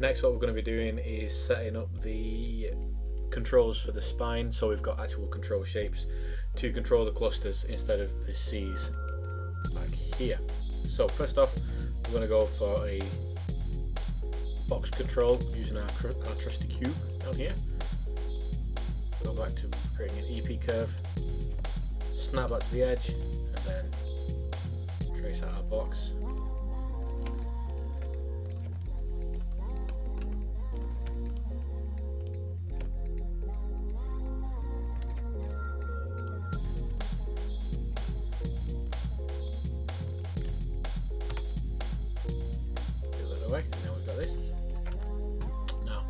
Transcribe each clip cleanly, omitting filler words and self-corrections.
Next, what we're going to be doing is setting up the controls for the spine, so we've got actual control shapes to control the clusters instead of the C's back here. So first off, we're going to go for a box control using our trusty cube down here. Go back to creating an EP curve, snap that to the edge, and then trace out our box. And then we've got this. Now,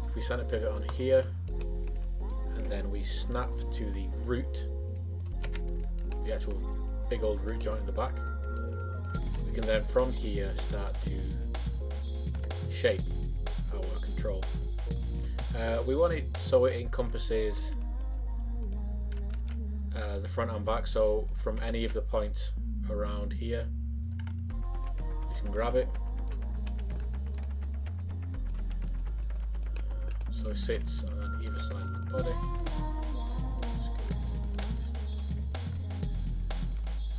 if we center pivot on here, and then we snap to the root, the actual big old root joint in the back, we can then from here start to shape our control. We want it so it encompasses the front and back, so from any of the points around here, you can grab it. So it sits on either side of the body.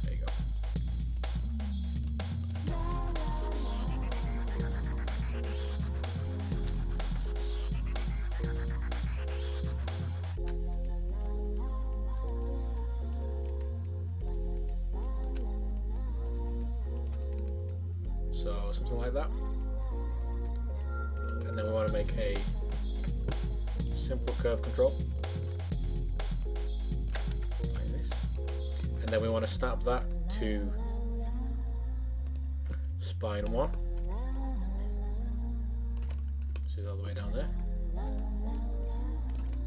There you go. So something like that. And then we want to make a simple curve control like this, and then we want to snap that to spine 1, which is all the way down there.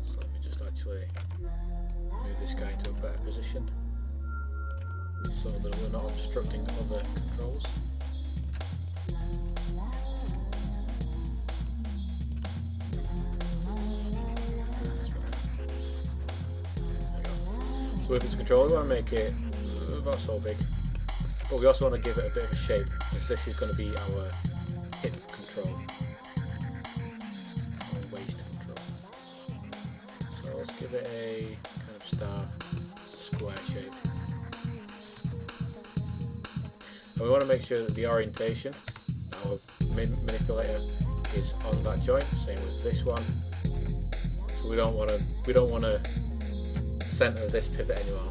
So let me just actually move this guy into a better position so that we're not obstructing other controls. So with this controller, we want to make it about so big, but we also want to give it a bit of a shape, because this is going to be our hip control, or waist control. So let's give it a kind of star square shape. And we want to make sure that the orientation, our manipulator, is on that joint. Same with this one. So we don't want to center this pivot anymore.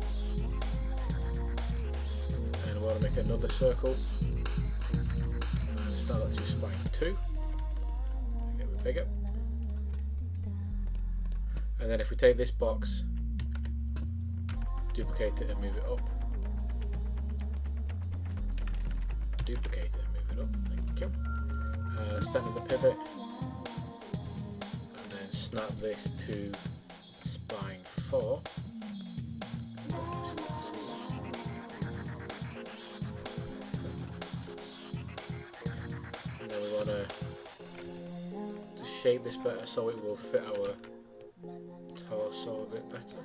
And we want to make another circle and start that to spine 2. Get it bigger. And then if we take this box, duplicate it and move it up. Duplicate it and move it up. Thank you. Center the pivot and then snap this to spine 4. And then we want to shape this better so it will fit our torso a bit better.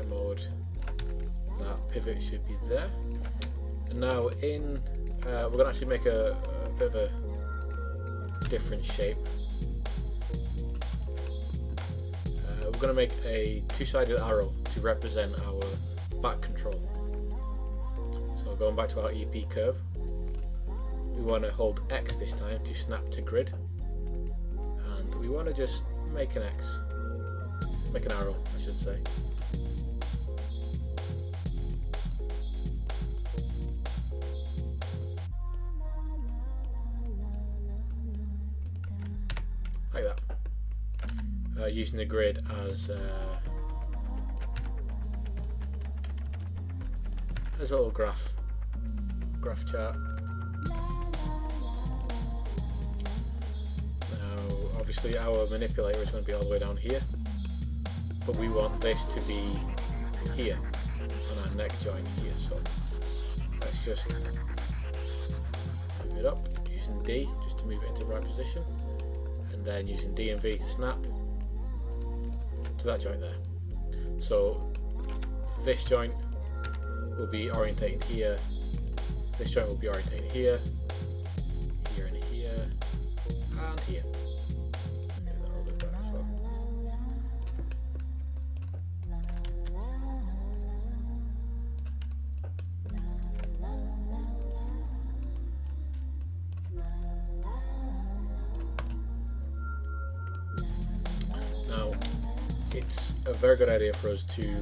Mode, that pivot should be there. And now we're going to actually make a bit of a different shape. We're going to make a two-sided arrow to represent our back control. So going back to our EP curve, we want to hold X this time to snap to grid, and we want to just make an X, make an arrow I should say. Like that. using the grid as a little graph chart. Now obviously our manipulator is going to be all the way down here, but we want this to be here on our neck joint here, so let's just move it up using D just to move it into the right position, and then using D and V to snap to that joint there. So this joint will be orientating here, this joint will be orientating here, here and here, and here. Okay, that'll do that as well. Now, it's a very good idea for us to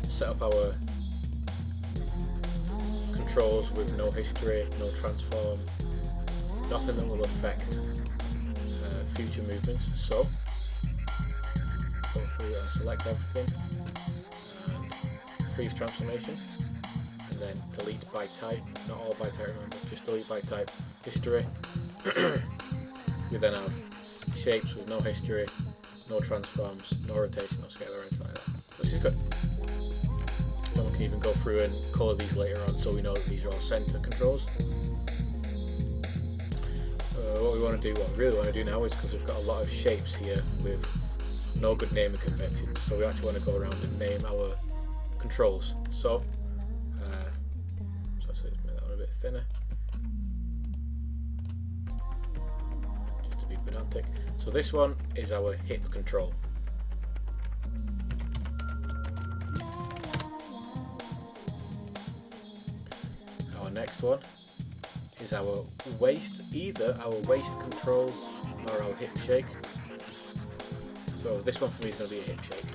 set up our controls with no history, no transform, nothing that will affect future movements. So go through and select everything, freeze transformation, and then delete by type, not all by type, remember, just delete by type, history. We then have shapes with no history, no transforms, no rotation, no scale or anything like that, which is good. Then we can even go through and colour these later on so we know that these are all centre controls. What we want to do, what we really want to do now is, because we've got a lot of shapes here with no good naming convention, so we actually want to go around and name our controls. So let's make that one a bit thinner, just to be pedantic. So this one is our hip control. Our next one is our waist, either our waist control or our hip shake. So this one for me is going to be a hip shake.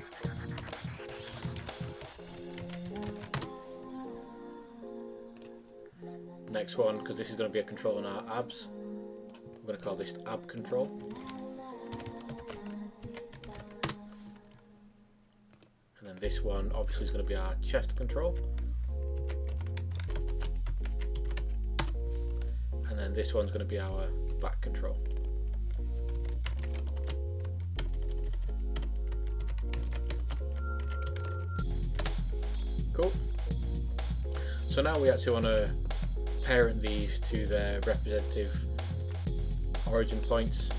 Next one, because this is going to be a control on our abs, we're going to call this ab control. And then this one obviously is going to be our chest control. And then this one's going to be our back control. Cool. So now we actually want to parent these to their representative origin points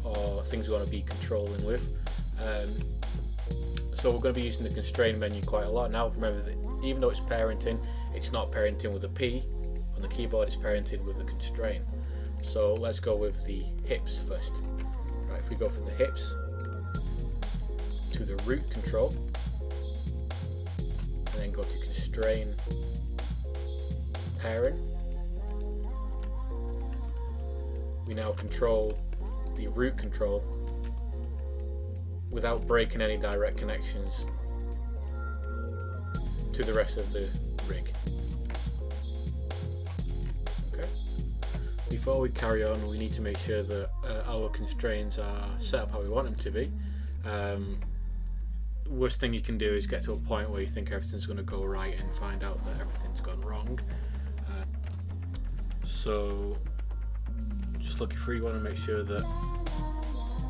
or things we want to be controlling with. So we're going to be using the constrain menu quite a lot. Now remember that even though it's parenting, it's not parenting with a P. On the keyboard it's parenting with a constrain. So let's go with the hips first. Right, if we go from the hips to the root control and then go to constrain parent, we now control the root control without breaking any direct connections to the rest of the rig. Okay. Before we carry on, we need to make sure that our constraints are set up how we want them to be. Worst thing you can do is get to a point where you think everything's going to go right and find out that everything's gone wrong. So just looking through, you want to make sure that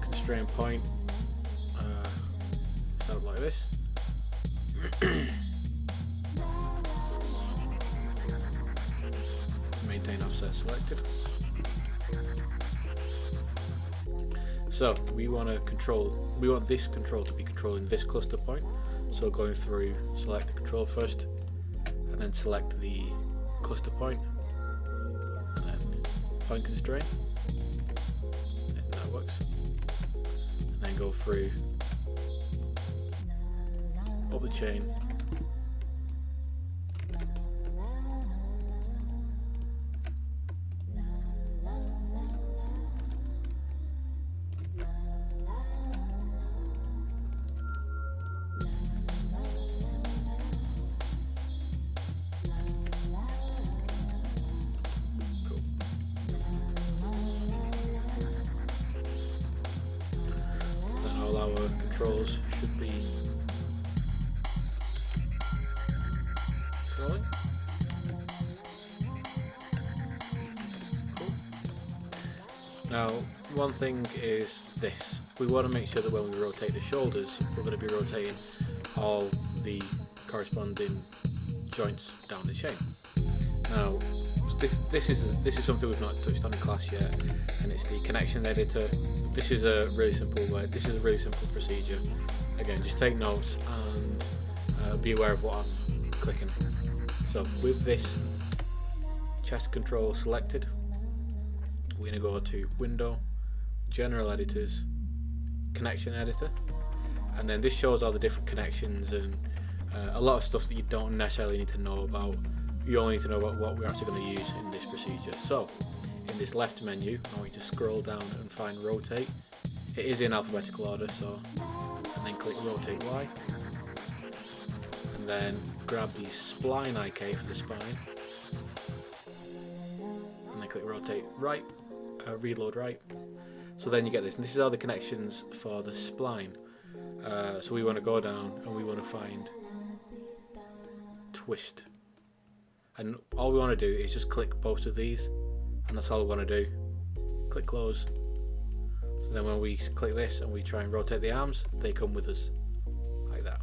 constraint point set up like this. Maintain offset selected. So we want this control to be controlling this cluster point. So going through, select the control first, and then select the cluster point, and then point constraint. And that works. And then go through up the chain. our controls should be controlling. Cool. Now, one thing is this. We want to make sure that when we rotate the shoulders, we're going to be rotating all the corresponding joints down the chain. Now, this is something we've not touched on in class yet, and it's the connection editor. This is a really simple way. This is a really simple procedure. Again, just take notes and be aware of what I'm clicking. So with this chest control selected, we're going to go to Window, General Editors, Connection Editor, and then this shows all the different connections and a lot of stuff that you don't necessarily need to know about. You only need to know about what we're actually going to use in this procedure. So in this left menu, I want you to scroll down and find Rotate. It is in alphabetical order, so, and then click Rotate Y, and then grab the Spline IK for the spine, and then click Rotate Right, Reload Right. So then you get this, and this is all the connections for the spline. So we want to go down and we want to find Twist, and all we want to do is just click both of these, and that's all we want to do. Click Close. So then when we click this and we try and rotate the arms, they come with us like that.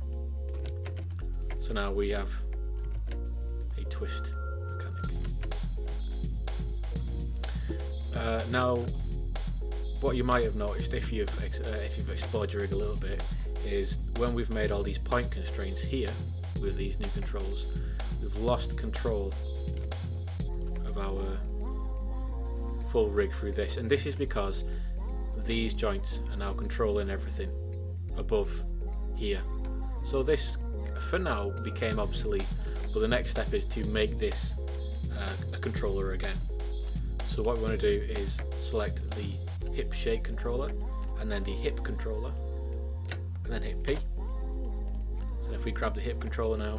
So now we have a twist mechanic. Now, what you might have noticed if you've explored your rig a little bit is when we've made all these point constraints here with these new controls, we've lost control of our full rig through this, and this is because these joints are now controlling everything above here. So this for now became obsolete, but the next step is to make this a controller again. So what we want to do is select the hip shake controller and then the hip controller and then hit P. So if we grab the hip controller now,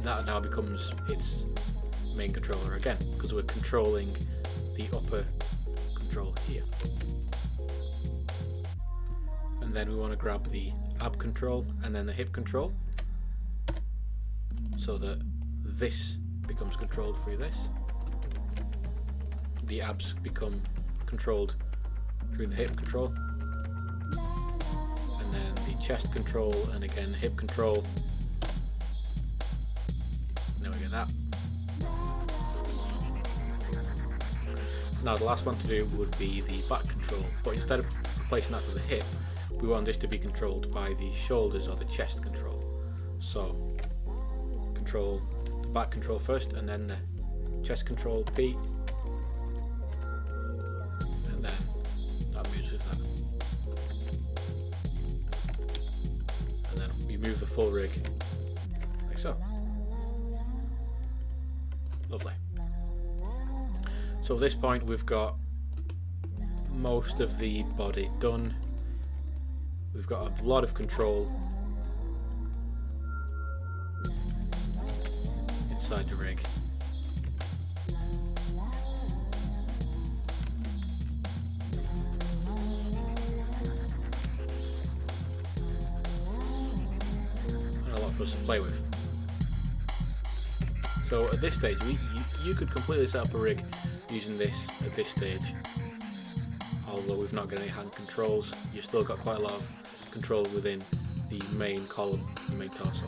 that now becomes its main controller again, because we're controlling the upper control here. And then we want to grab the ab control and then the hip control, so that this becomes controlled through this. The abs become controlled through the hip control, and then the chest control, and again the hip control. There we get that. Now the last one to do would be the back control, but instead of placing that to the hip, we want this to be controlled by the shoulders or the chest control. So control the back control first, and then the chest control P, and then that moves with that. And then we move the full rig like so. Lovely. So at this point we've got most of the body done. We've got a lot of control inside the rig. And a lot for us to play with. So at this stage, you could completely set up a rig using this at this stage. Although we've not got any hand controls, you've still got quite a lot of control within the main column, the main torso.